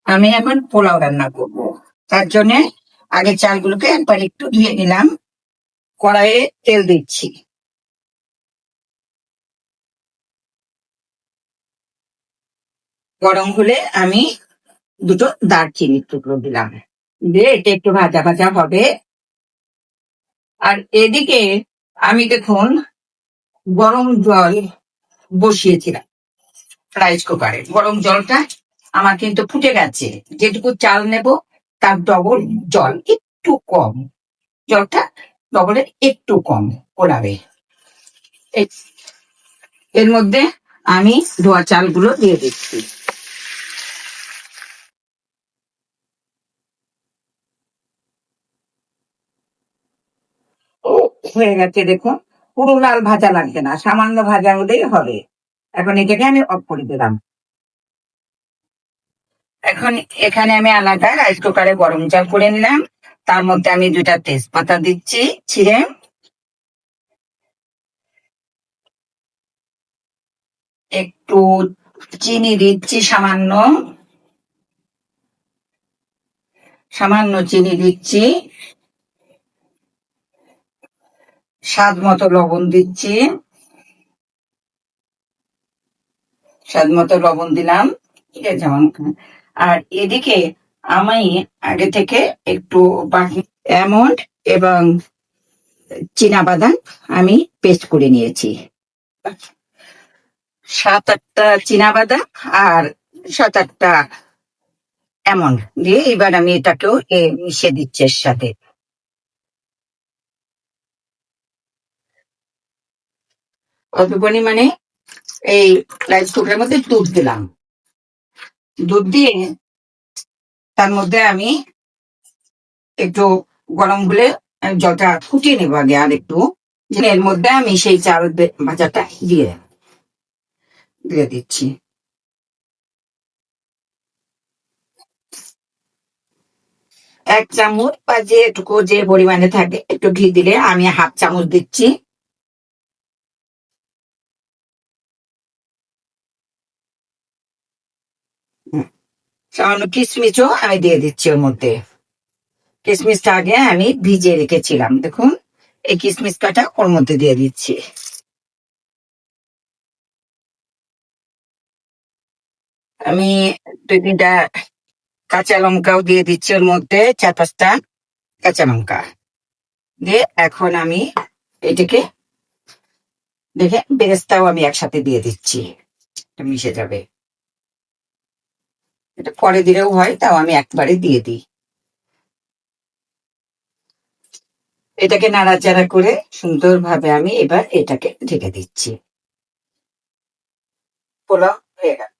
আমি এখন পোলাও রান্না করব। তার জন্য আগে চালগুলোকে একবার একটু ধুয়ে নিলাম। কড়াইয়ে তেল দিচ্ছি। গরম হলে আমি দুটো দারচিনির টুকরো দিলাম, দিয়ে এটা একটু ভাজা ভাজা হবে। আর এদিকে আমি দেখুন গরম জল বসিয়েছিলাম রাইস কুকারে। গরম জলটা আমার কিন্তু ফুটে গেছে। যেটুকু চাল নেব তার ডবল জল, একটু কম জলটা, ডবলের একটু কম ওলাবে। এর মধ্যে আমি ধোয়া চালগুলো দিয়ে দিচ্ছি। হয়ে গেছে দেখুন, পুরো লাল ভাজা লাগবে না, সামান্য ভাজা হলেই হবে। এখন এটাকে আমি অফ করে দিলাম। এখন এখানে আমি আলাদা রাইস কুকারে গরম জল করে নিলাম। তার মধ্যে আমি দুটা তেজপাতা দিচ্ছি ছিঁড়ে, একটু চিনি দিচ্ছি, সামান্য সামান্য চিনি দিচ্ছি, স্বাদ মতো লবণ দিচ্ছি, স্বাদ মতো লবণ দিলাম। ঠিক আছে। আর এদিকে আমি আগে থেকে একটু অ্যালমন্ড এবং চীনা বাদাম আমি পেস্ট করে নিয়েছি। 7-8টা চীনা বাদাম আর 7-8টা অ্যালমন্ড দিয়ে এবার আমি এটাকেও মিশিয়ে দিচ্ছি এর সাথে। অল্প পরিমাণে এই রাইস কুকারের মধ্যে দুধ দিলাম। দুধ দিয়ে তার মধ্যে আমি একটু গরম হলে জলটা ফুটিয়ে নেবো আগে আর একটু। এর মধ্যে আমি সেই চাল ভাজাটা দিয়ে দিয়ে দিচ্ছি। এক চামচ বা যেটুকু যে পরিমাণে থাকে একটু ঘি দিলে আমি 1/2 চামচ দিচ্ছি। সামান্য কিশমিশও আমি দিয়ে দিচ্ছি ওর মধ্যে। কিশমিশটা আগে আমি ভিজিয়ে রেখেছিলাম, দেখুন এই কিশমিশ কাটা ওর মধ্যে দিয়ে দিচ্ছি। আমি 2-3টা কাঁচা লঙ্কাও দিয়ে দিচ্ছি ওর মধ্যে, 4-5টা কাঁচা লঙ্কা দিয়ে এখন আমি এটাকে দেখে বেরেস্তাও আমি একসাথে দিয়ে দিচ্ছি, মিশে যাবে। এটা পরে দিলেও হয়, তাও আমি একবারে দিয়ে দিই। এটাকে নাড়াচাড়া করে সুন্দরভাবে আমি এবার এটাকে ঢেকে দিচ্ছি। পোলাও হয়ে গেল।